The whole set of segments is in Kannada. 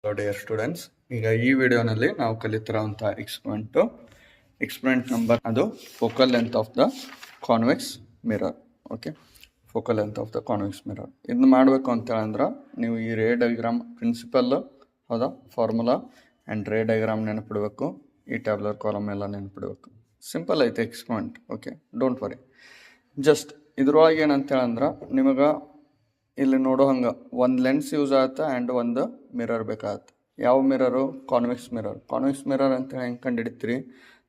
ಹಲೋ ಡಿಯರ್ ಸ್ಟೂಡೆಂಟ್ಸ್, ಈಗ ಈ ವಿಡಿಯೋನಲ್ಲಿ ನಾವು ಕಲಿತಿರೋಂಥ ಎಕ್ಸ್ಪೆರಿಮೆಂಟ್ ನಂಬರ್ ಅದು focal length of the convex mirror. Okay, focal length of the convex mirror ಇದನ್ನ ಮಾಡಬೇಕು ಅಂತೇಳಂದ್ರೆ ನೀವು ಈ ರೇ ಡಯಾಗ್ರಾಮ್ ಪ್ರಿನ್ಸಿಪಲ್ ಹೌದಾ, ಫಾರ್ಮುಲಾ ಆ್ಯಂಡ್ ರೇ ಡಯಾಗ್ರಾಮ್ ನೆನಪಿಡಬೇಕು, ಈ ಟ್ಯಾಬ್ಲರ್ ಕಾಲಮ್ ಎಲ್ಲ ನೆನಪಿಡಬೇಕು. ಸಿಂಪಲ್ ಐತೆ experiment. Okay, don't worry. Just ಇದ್ರೊಳಗೆ ಏನಂತೇಳಂದ್ರೆ ನಿಮಗೆ ಇಲ್ಲಿ ನೋಡೋ ಹಂಗೆ ಒಂದು ಲೆನ್ಸ್ ಯೂಸ್ ಆಗುತ್ತೆ ಆ್ಯಂಡ್ ಒಂದು ಮಿರರ್ ಬೇಕಾಗತ್ತೆ. ಯಾವ mirror? Convex mirror. Convex mirror ಅಂತ ಹೆಂಗೆ ಕಂಡು ಹಿಡಿತೀರಿ?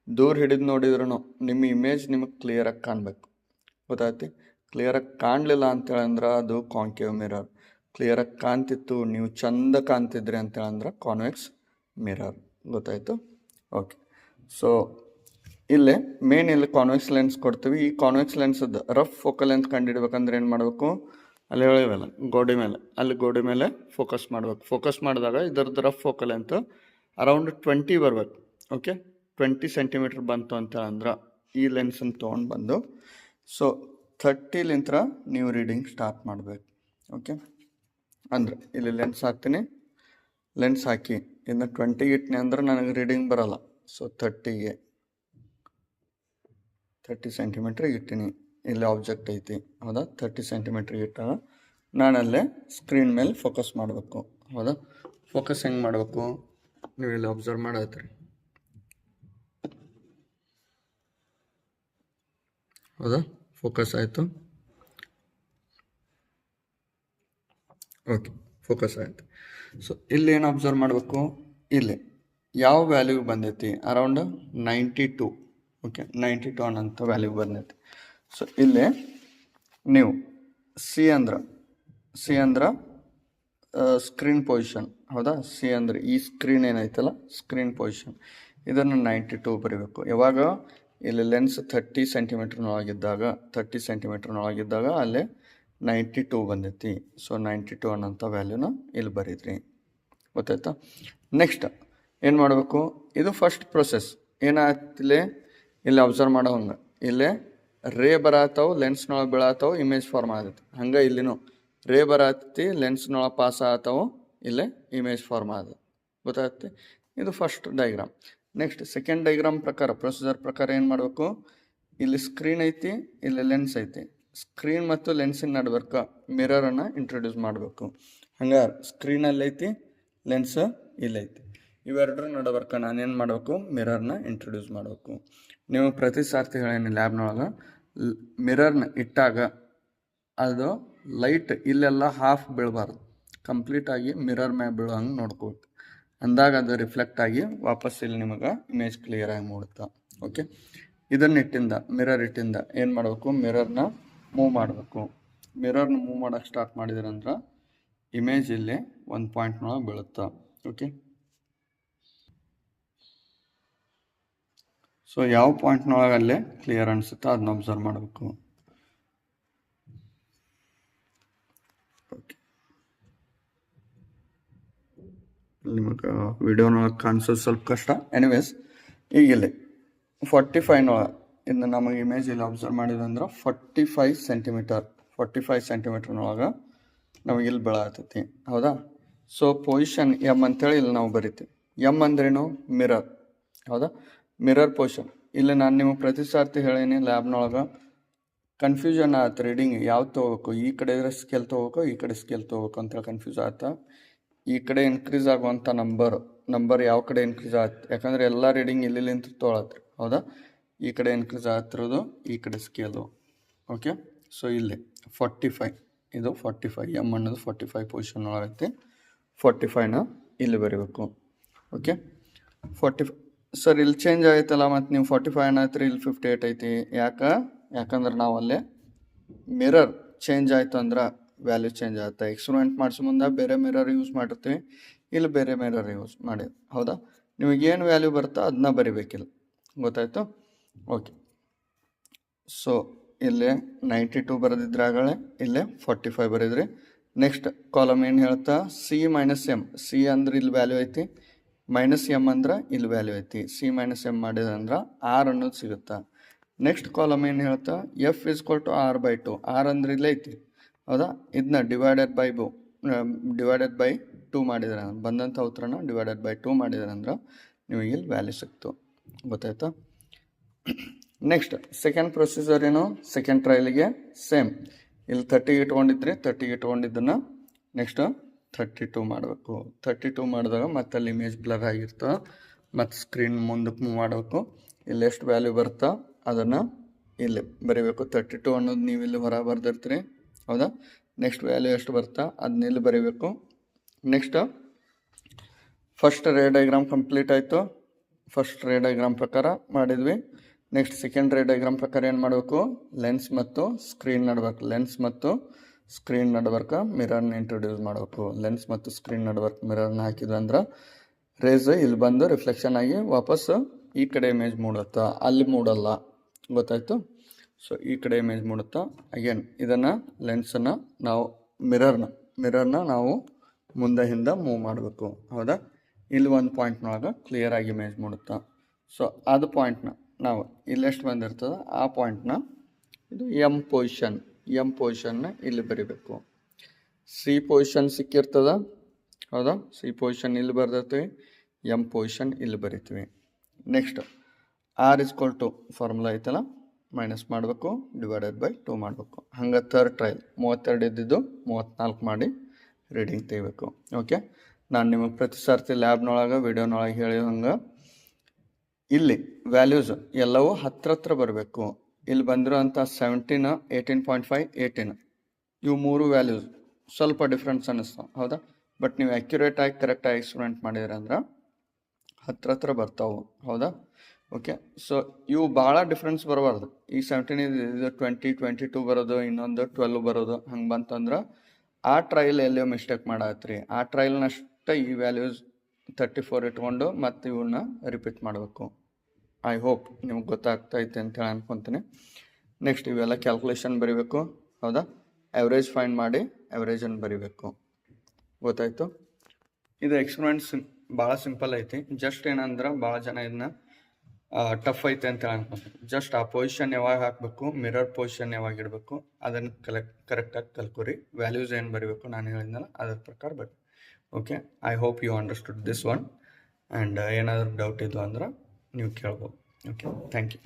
ದೂರ ಹಿಡಿದು ನೋಡಿದ್ರು ನಿಮ್ಮ ಇಮೇಜ್ ನಿಮಗೆ ಕ್ಲಿಯರಾಗಿ ಕಾಣಬೇಕು. ಗೊತ್ತಾಯ್ತಿ? ಕ್ಲಿಯರಾಗಿ ಕಾಣಲಿಲ್ಲ ಅಂತೇಳಂದ್ರೆ ಅದು ಕಾನ್ಕೇವ್ ಮಿರರ್. ಕ್ಲಿಯರಾಗಿ ಕಾಣ್ತಿತ್ತು, ನೀವು ಚಂದ ಕಾಣ್ತಿದ್ರಿ ಅಂತೇಳಂದ್ರೆ ಕಾನ್ವೆಕ್ಸ್ ಮಿರರ್. ಗೊತ್ತಾಯಿತು? ಓಕೆ, ಸೊ ಇಲ್ಲೇ ಮೇನ್ ಇಲ್ಲಿ ಕಾನ್ವೆಕ್ಸ್ ಲೆನ್ಸ್ ಕೊಡ್ತೀವಿ. ಈ ಕಾನ್ವೆಕ್ಸ್ ಲೆನ್ಸದ್ದು ರಫ್ ಫೋಕಲ್ ಲೆಂತ್ ಕಂಡು ಹಿಡ್ಬೇಕಂದ್ರೆ ಏನು ಮಾಡಬೇಕು? ಅಲ್ಲಿ ಹೇಳಿವಲ್ಲ ಗೋಡೆ ಮೇಲೆ, ಅಲ್ಲಿ ಗೋಡೆ ಮೇಲೆ ಫೋಕಸ್ ಮಾಡಬೇಕು. ಫೋಕಸ್ ಮಾಡಿದಾಗ ಇದರದ್ದು ರಫ್ ಫೋಕಲ್ ಅಂತ ಅರೌಂಡ್ 20 ಬರಬೇಕು. ಓಕೆ, 20 ಸೆಂಟಿಮೀಟ್ರ್ ಬಂತು ಅಂತ ಅಂದ್ರೆ ಈ ಲೆನ್ಸನ್ನು ತೊಗೊಂಡು ಬಂದು ಸೊ 30ಲಿಂತ್ರ ನೀವು ರೀಡಿಂಗ್ ಸ್ಟಾರ್ಟ್ ಮಾಡಬೇಕು. ಓಕೆ, ಅಂದ್ರೆ ಇಲ್ಲಿ ಲೆನ್ಸ್ ಹಾಕ್ತೀನಿ, ಲೆನ್ಸ್ ಹಾಕಿ ಇನ್ನು 20ಗೆ ಇಟ್ಟನೆ ಅಂದ್ರೆ ನನಗೆ ರೀಡಿಂಗ್ ಬರೋಲ್ಲ. ಸೊ 30 ಸೆಂಟಿಮೀಟ್ರಿಗೆ ಇಟ್ಟಿನಿ. ಇಲ್ಲಿ ಆಬ್ಜೆಕ್ಟ್ ಐತಿ ಹೌದಾ, 30 ಸೆಂಟಿಮೀಟ್ರಿಗೆ ಇಟ್ಟಾಗ ನಾನಲ್ಲೇ ಸ್ಕ್ರೀನ್ ಮೇಲೆ ಫೋಕಸ್ ಮಾಡಬೇಕು. ಹೌದಾ, ಫೋಕಸ್ ಹೆಂಗೆ ಮಾಡಬೇಕು ನೀವು ಇಲ್ಲಿ ಅಬ್ಸರ್ವ್ ಮಾಡತ್ರಿ. ಹೌದಾ, ಫೋಕಸ್ ಆಯಿತು. ಓಕೆ, ಫೋಕಸ್ ಆಯಿತು. ಸೊ ಇಲ್ಲಿ ಏನು ಅಬ್ಸರ್ವ್ ಮಾಡಬೇಕು? ಇಲ್ಲಿ ಯಾವ ವ್ಯಾಲ್ಯೂ ಬಂದೈತಿ? ಅರೌಂಡ್ 92. ಓಕೆ, 92 ಅನ್ನೋಂಥ ವ್ಯಾಲ್ಯೂ ಬಂದೈತಿ. ಸೊ ಇಲ್ಲಿ ನೀವು ಸಿ ಅಂದ್ರೆ ಸ್ಕ್ರೀನ್ ಪೊಸಿಷನ್. ಹೌದಾ, ಸಿ ಅಂದರೆ ಈ ಸ್ಕ್ರೀನ್ ಏನೈತಲ್ಲ ಸ್ಕ್ರೀನ್ ಪೊಸಿಷನ್, ಇದನ್ನು 92 ಬರೀಬೇಕು. ಯಾವಾಗ? ಇಲ್ಲಿ ಲೆನ್ಸ್ 30 ಸೆಂಟಿಮೀಟ್ರ್ನೊಳಗಿದ್ದಾಗ ಅಲ್ಲೇ 92 ಬಂದೈತಿ. ಸೊ 92 ಅನ್ನೋಂಥ ವ್ಯಾಲ್ಯೂನ ಇಲ್ಲಿ ಬರೀದ್ರಿ. ಗೊತ್ತಾಯ್ತಾ? ನೆಕ್ಸ್ಟ್ ಏನು ಮಾಡಬೇಕು? ಇದು ಫಸ್ಟ್ ಪ್ರೊಸೆಸ್. ಏನಾಗ್ತಿಲ್ಲ ಇಲ್ಲಿ ಅಬ್ಸರ್ವ್ ಮಾಡೋ ಹಂಗೆ ಇಲ್ಲೇ ರೇ ಬರತ್ತವು, ಲೆನ್ಸ್ನೊಳಗೆ ಬೀಳತ್ತವು, ಇಮೇಜ್ ಫಾರ್ಮ್ ಆಗತ್ತೆ. ಹಂಗೆ ಇಲ್ಲಿನೂ ರೇ ಬರತ್ತಿ, ಲೆನ್ಸ್ನೊಳಗೆ ಪಾಸ್ ಆಗತ್ತವು, ಇಲ್ಲೇ ಇಮೇಜ್ ಫಾರ್ಮ್ ಆಗತ್ತೆ. ಗೊತ್ತಾಗುತ್ತೆ? ಇದು first diagram. Next second diagram ಪ್ರಕಾರ, ಪ್ರೊಸೀಜರ್ ಪ್ರಕಾರ ಏನು ಮಾಡಬೇಕು? ಇಲ್ಲಿ ಸ್ಕ್ರೀನ್ ಐತಿ, ಇಲ್ಲಿ ಲೆನ್ಸ್ ಐತಿ. ಸ್ಕ್ರೀನ್ ಮತ್ತು ಲೆನ್ಸಿನ ನಡ್ಬರ್ಕ ಮಿರರನ್ನು ಇಂಟ್ರೊಡ್ಯೂಸ್ ಮಾಡಬೇಕು. ಹಂಗೆ ಸ್ಕ್ರೀನಲ್ಲಿ ಐತಿ, ಲೆನ್ಸ್ ಇಲ್ಲೈತಿ. ಇವೆರಡರ ನಡ್ಬರ್ಕ ನಾನೇನು ಮಾಡಬೇಕು? ಮಿರರ್ನ ಇಂಟ್ರೊಡ್ಯೂಸ್ ಮಾಡಬೇಕು. ನೀವು ಪ್ರತಿ ಸಾರ್ತಿ ಹೇಳೇನಿ ಲ್ಯಾಬ್ನೊಳಗೆ, ಮಿರರ್ನ ಇಟ್ಟಾಗ ಅದು ಲೈಟ್ ಇಲ್ಲೆಲ್ಲ ಹಾಫ್ ಬೀಳಬಾರ್ದು, ಕಂಪ್ಲೀಟಾಗಿ ಮಿರರ್ ಮ್ಯಾಗ ಬೀಳೋ ಹಂಗೆ ನೋಡ್ಕೋಬೇಕು. ಅಂದಾಗ ಅದು ರಿಫ್ಲೆಕ್ಟ್ ಆಗಿ ವಾಪಸ್ ಇಲ್ಲಿ ನಿಮಗೆ ಇಮೇಜ್ ಕ್ಲಿಯರಾಗಿ ಮೂಡುತ್ತೆ. ಓಕೆ, ಇದನ್ನಿಟ್ಟಿಂದ ಮಿರರ್ ಇಟ್ಟಿಂದ ಏನು ಮಾಡಬೇಕು? ಮಿರರ್ನ ಮೂವ್ ಮಾಡಬೇಕು. ಮಿರರ್ನ ಮೂವ್ ಮಾಡೋಕ್ಕೆ ಸ್ಟಾರ್ಟ್ ಮಾಡಿದ್ರಂದ್ರೆ ಇಮೇಜ್ ಇಲ್ಲಿ ಒಂದು ಪಾಯಿಂಟ್ನೊಳಗೆ ಬೀಳುತ್ತೆ. ಓಕೆ, ಸೊ ಯಾವ ಪಾಯಿಂಟ್ನೊಳಗೆ ಅಲ್ಲೇ ಕ್ಲಿಯರ್ ಅನಿಸುತ್ತೋ ಅದನ್ನ ಅಬ್ಸರ್ವ್ ಮಾಡಬೇಕು. ಓಕೆ, ನಿಮಗೆ ವಿಡಿಯೋನೊಳಗೆ ಕಾಣಿಸೋದು ಸ್ವಲ್ಪ ಕಷ್ಟ. ಎನಿವೇಸ್, ಈಗ ಇಲ್ಲಿ 45ನೊಳಗೆ ಇನ್ನು ನಮಗೆ ಇಮೇಜ್ ಇಲ್ಲಿ ಅಬ್ಸರ್ವ್ ಮಾಡಿದಂದ್ರೆ 45 ಸೆಂಟಿಮೀಟ್ರ್ನೊಳಗೆ ನಮಗೆ ಇಲ್ಲಿ ಬೀಳತೈತಿ. ಹೌದಾ, ಸೊ ಪೊಸಿಷನ್ ಎಮ್ ಅಂತೇಳಿ ಇಲ್ಲಿ ನಾವು ಬರಿತೀವಿ. ಎಮ್ ಅಂದ್ರೇನು? ಮಿರರ್. ಹೌದಾ, ಮಿರರ್ ಪೊಸಿಷನ್. ಇಲ್ಲಿ ನಾನು ನಿಮಗೆ ಪ್ರತಿ ಸಾರ್ತಿ ಹೇಳೀನಿ ಲ್ಯಾಬ್ನೊಳಗೆ ಕನ್ಫ್ಯೂಷನ್ ಆಗುತ್ತೆ ರೀಡಿಂಗ್ ಯಾವ್ದು ತೊಗೋಬೇಕು, ಈ ಕಡೆ ಸ್ಕೇಲ್ ತೊಗೋಬೇಕು, ಈ ಕಡೆ ಸ್ಕೇಲ್ ತೊಗೋಬೇಕು ಅಂತೇಳಿ ಕನ್ಫ್ಯೂಸ್ ಆಗುತ್ತೆ. ಈ ಕಡೆ ಇನ್ಕ್ರೀಸ್ ಆಗುವಂಥ ನಂಬರ್ ಯಾವ ಕಡೆ ಇನ್ಕ್ರೀಸ್ ಆಗುತ್ತೆ? ಯಾಕಂದರೆ ಎಲ್ಲ ರೀಡಿಂಗ್ ಇಲ್ಲಿಂತ ತೊಗೊಳತ್ರಿ. ಹೌದಾ, ಈ ಕಡೆ ಇನ್ಕ್ರೀಸ್ ಆಗ್ತಿರೋದು ಈ ಕಡೆ ಸ್ಕೇಲು. ಓಕೆ, ಸೊ ಇಲ್ಲಿ 45, ಇದು 45, ಎಮ್ ಅನ್ನೋದು 45 ಪೊಸಿಷನ್ ಒಳಗೈತಿ. 45ನ ಇಲ್ಲಿ ಬರೀಬೇಕು. ಓಕೆ, 45 ಸರ್ ಇಲ್ಲಿ ಚೇಂಜ್ ಆಯ್ತಲ್ಲ, ಮತ್ತು ನೀವು 45 ಆಯ್ತು, ಇಲ್ಲಿ 58 ಐತಿ. ಯಾಕಂದ್ರೆ ನಾವು ಅಲ್ಲೇ ಮಿರರ್ ಚೇಂಜ್ ಆಯಿತು ಅಂದ್ರೆ ವ್ಯಾಲ್ಯೂ ಚೇಂಜ್ ಆಗುತ್ತೆ. ಎಕ್ಸ್ಪೆರಿಮೆಂಟ್ ಮಾಡಿಸೋ ಮುಂದೆ ಬೇರೆ ಮಿರರ್ ಯೂಸ್ ಮಾಡಿರ್ತೀವಿ, ಇಲ್ಲಿ ಬೇರೆ ಮಿರರ್ ಯೂಸ್ ಮಾಡಿ. ಹೌದಾ, ನಿಮಗೇನು ವ್ಯಾಲ್ಯೂ ಬರುತ್ತೋ ಅದನ್ನ ಬರಿಬೇಕಿಲ್ಲ. ಗೊತ್ತಾಯ್ತು? ಓಕೆ, ಸೊ ಇಲ್ಲಿ 92 ಬರೆದಿದ್ರೆ ಆಗಲೇ ಇಲ್ಲೇ 45 ಬರೆದ್ರಿ. ನೆಕ್ಸ್ಟ್ ಕಾಲಮ್ ಏನು ಹೇಳ್ತಾ? C minus M. ಸಿ ಅಂದ್ರೆ ಇಲ್ಲಿ ವ್ಯಾಲ್ಯೂ ಐತಿ, ಮೈನಸ್ ಎಮ್ ಅಂದ್ರೆ ಇಲ್ಲಿ ವ್ಯಾಲ್ಯೂ ಐತಿ. ಸಿ ಮೈನಸ್ ಎಮ್ ಮಾಡಿದಂದ್ರೆ ಆರ್ ಅನ್ನೋದು ಸಿಗುತ್ತೆ. ನೆಕ್ಸ್ಟ್ ಕಾಲಮ್ ಏನು ಹೇಳ್ತಾ? F = R/2. ಆರ್ ಅಂದ್ರೆ ಇಲ್ಲೇ ಐತಿ. ಹೌದಾ, ಇದನ್ನ ಡಿವೈಡೆಡ್ ಬೈ ಡಿವೈಡೆಡ್ ಬೈ 2 ಮಾಡಿದ್ರೆ ಬಂದಂಥ ಉತ್ತರನ ಡಿವೈಡೆಡ್ ಬೈ 2 ಮಾಡಿದ್ರೆ ಅಂದ್ರೆ ನಿಮಗೆ ಇಲ್ಲಿ ವ್ಯಾಲ್ಯೂ ಸಿಕ್ತು. ಗೊತ್ತಾಯ್ತಾ? ನೆಕ್ಸ್ಟ್ ಸೆಕೆಂಡ್ ಪ್ರೊಸೀಜರ್ ಏನು, ಸೆಕೆಂಡ್ ಟ್ರಯಲ್ಗೆ ಸೇಮ್ ಇಲ್ಲಿ 30 ಇಟ್ಕೊಂಡಿದ್ರೆ 30 ಇಟ್ಕೊಂಡಿದ್ದನ್ನು ನೆಕ್ಸ್ಟ್ 32 ಮಾಡಬೇಕು. 32 ಮಾಡಿದಾಗ ಮತ್ತೆ ಅಲ್ಲಿ ಇಮೇಜ್ ಬ್ಲರ್ ಆಗಿರ್ತವೆ, ಮತ್ತು ಸ್ಕ್ರೀನ್ ಮುಂದಕ್ಕೆ ಮೂವ್ ಮಾಡಬೇಕು. ಇಲ್ಲಿ ಎಷ್ಟು ವ್ಯಾಲ್ಯೂ ಬರುತ್ತಾ ಅದನ್ನು ಇಲ್ಲಿ ಬರೀಬೇಕು. 32 ಅನ್ನೋದು ನೀವು ಇಲ್ಲಿ ಹೊರ ಬರ್ದಿರ್ತೀರಿ, ಹೌದಾ? ನೆಕ್ಸ್ಟ್ ವ್ಯಾಲ್ಯೂ ಎಷ್ಟು ಬರುತ್ತಾ ಅದನ್ನ ಇಲ್ಲಿ ಬರೀಬೇಕು. Next first ray diagram complete ಆಯಿತು. ಫಸ್ಟ್ ರೇ ಡಯಾಗ್ರಾಮ್ ಪ್ರಕಾರ ಮಾಡಿದ್ವಿ. ನೆಕ್ಸ್ಟ್ ಸೆಕೆಂಡ್ ರೇ ಡಯಾಗ್ರಾಮ್ ಪ್ರಕಾರ ಏನು ಮಾಡಬೇಕು, ಲೆನ್ಸ್ ಮತ್ತು ಸ್ಕ್ರೀನ್ ನಡ್ವರ್ಕ್, ಲೆನ್ಸ್ ಮತ್ತು ಸ್ಕ್ರೀನ್ ನಡ್ವರ್ಕ್ ಮಿರರ್ನ ಇಂಟ್ರೊಡ್ಯೂಸ್ ಮಾಡಬೇಕು. ಲೆನ್ಸ್ ಮತ್ತು ಸ್ಕ್ರೀನ್ ನಡ್ವರ್ಕ್ ಮಿರರ್ನ ಹಾಕಿದ್ವಿ ಅಂದ್ರೆ ರೇಸ್ ಇಲ್ಲಿ ಬಂದು ರಿಫ್ಲೆಕ್ಷನ್ ಆಗಿ ವಾಪಸ್ ಈ ಕಡೆ ಇಮೇಜ್ ಮೂಡುತ್ತಾ, ಅಲ್ಲಿ ಮೂಡಲ್ಲ. ಗೊತ್ತಾಯಿತು? ಸೊ ಈ ಕಡೆ ಇಮೇಜ್ ಮೂಡುತ್ತಾ. ಅಗೇನ್ ಇದನ್ನು ಲೆನ್ಸನ್ನು ನಾವು ಮಿರರ್ನ ನಾವು ಮುಂದೆ ಹಿಂದೆ ಮೂವ್ ಮಾಡಬೇಕು, ಹೌದಾ? ಇಲ್ಲಿ ಒಂದು ಪಾಯಿಂಟ್ನೊಳಗೆ ಕ್ಲಿಯರ್ ಆಗಿ ಇಮೇಜ್ ಮೂಡುತ್ತಾ. ಸೊ ಅದು ಪಾಯಿಂಟ್ನ ನಾವು ಇಲ್ಲೆಷ್ಟು ಬಂದಿರ್ತದೆ ಆ ಪಾಯಿಂಟ್ನ ಇದು ಎಮ್ ಪೊಸಿಷನ್ನ ಇಲ್ಲಿ ಬರಿಬೇಕು. ಸಿ ಪೊಸಿಷನ್ ಸಿಕ್ಕಿರ್ತದ, ಹೌದಾ? ಸಿ ಪೊಸಿಷನ್ ಇಲ್ಲಿ ಬರ್ದಿರ್ತೀವಿ, ಎಮ್ ಪೊಸಿಷನ್ ಇಲ್ಲಿ ಬರಿತೀವಿ. Next R is equal to formula ಐತಲ್ಲ, ಮೈನಸ್ ಮಾಡಬೇಕು, ಡಿವೈಡೆಡ್ ಬೈ 2 ಮಾಡಬೇಕು. ಹಂಗೆ ಥರ್ಡ್ ಟ್ರಯಲ್ 32 ಇದ್ದಿದ್ದು 34 ಮಾಡಿ ರೀಡಿಂಗ್ ತೆಗಿಬೇಕು. ಓಕೆ, ನಾನು ನಿಮಗೆ ಪ್ರತಿ ಸರ್ತಿ ಲ್ಯಾಬ್ನೊಳಗೆ ವಿಡಿಯೋನೊಳಗೆ ಹೇಳಿ ಹಂಗೆ ಇಲ್ಲಿ ವ್ಯಾಲ್ಯೂಸ್ ಎಲ್ಲವೂ ಹತ್ರ ಬರಬೇಕು. ಇಲ್ಲಿ ಬಂದಿರೋಂಥ 17, 18.5, 18 ಇವು 3 ವ್ಯಾಲ್ಯೂಸ್ ಸ್ವಲ್ಪ ಡಿಫ್ರೆನ್ಸ್ ಅನ್ನಿಸ್ತಾವೆ, ಹೌದಾ? ಬಟ್ ನೀವು ಆ್ಯಕ್ಯುರೇಟಾಗಿ ಕರೆಕ್ಟಾಗಿ ಎಕ್ಸ್ಪೆರಿಮೆಂಟ್ ಮಾಡಿದ್ರೆ ಅಂದ್ರೆ ಹತ್ರ ಬರ್ತಾವೆ, ಹೌದಾ? ಓಕೆ, ಸೊ ಇವು ಭಾಳ ಡಿಫ್ರೆನ್ಸ್ ಬರಬಾರ್ದು. ಈ 17 ಇದು 20, 22 ಬರೋದು, ಇನ್ನೊಂದು 12 ಬರೋದು, ಹಂಗೆ ಬಂತಂದ್ರೆ ಆ ಟ್ರಯಲ್ ಎಲ್ಲಿಯೋ ಮಿಸ್ಟೇಕ್ ಮಾಡತ್ರಿ. ಆ ಟ್ರಯಲ್ನಷ್ಟೇ ಈ ವ್ಯಾಲ್ಯೂಸ್ 34 ಇಟ್ಕೊಂಡು ಮತ್ತು ಇವನ್ನ ರಿಪೀಟ್ ಮಾಡಬೇಕು. ಐ ಹೋಪ್ ನಿಮ್ಗೆ ಗೊತ್ತಾಗ್ತೈತೆ ಅಂತೇಳಿ ಅನ್ಕೊತೀನಿ. ನೆಕ್ಸ್ಟ್ ಇವೆಲ್ಲ ಕ್ಯಾಲ್ಕುಲೇಷನ್ ಬರೀಬೇಕು, ಹೌದಾ? ಆ್ಯಾವ್ರೇಜ್ ಫೈಂಡ್ ಮಾಡಿ ಆ್ಯಾವ್ರೇಜನ್ನು ಬರೀಬೇಕು. ಗೊತ್ತಾಯಿತು? ಇದು ಎಕ್ಸ್ಪೆರಿಮೆಂಟ್ಸ್ ಭಾಳ ಸಿಂಪಲ್ ಐತಿ. ಜಸ್ಟ್ ಏನಂದ್ರೆ ಭಾಳ ಜನ ಇದನ್ನ ಟಫ್ ಐತೆ ಅಂತ ಅನ್ಕೊಂತೀನಿ. ಜಸ್ಟ್ ಆ ಪೊಸಿಷನ್ ಯಾವಾಗ ಹಾಕಬೇಕು, ಮಿರರ್ ಪೊಸಿಷನ್ ಯಾವಾಗ ಇಡಬೇಕು ಅದನ್ನು ಕರೆಕ್ಟಾಗಿ ಕಲ್ಕೊರಿ. ವ್ಯಾಲ್ಯೂಸ್ ಏನು ಬರೀಬೇಕು ನಾನು ಹೇಳಿದ್ನಲ್ಲ ಅದ್ರ ಪ್ರಕಾರ ಬರಿ. Okay, I hope you understood this one. And ಏನಾದರೂ ಡೌಟ್ ಇದ್ದು ಅಂದ್ರೆ ನೀವು ಕೇಳ್ಬೋದು. Okay, thank you.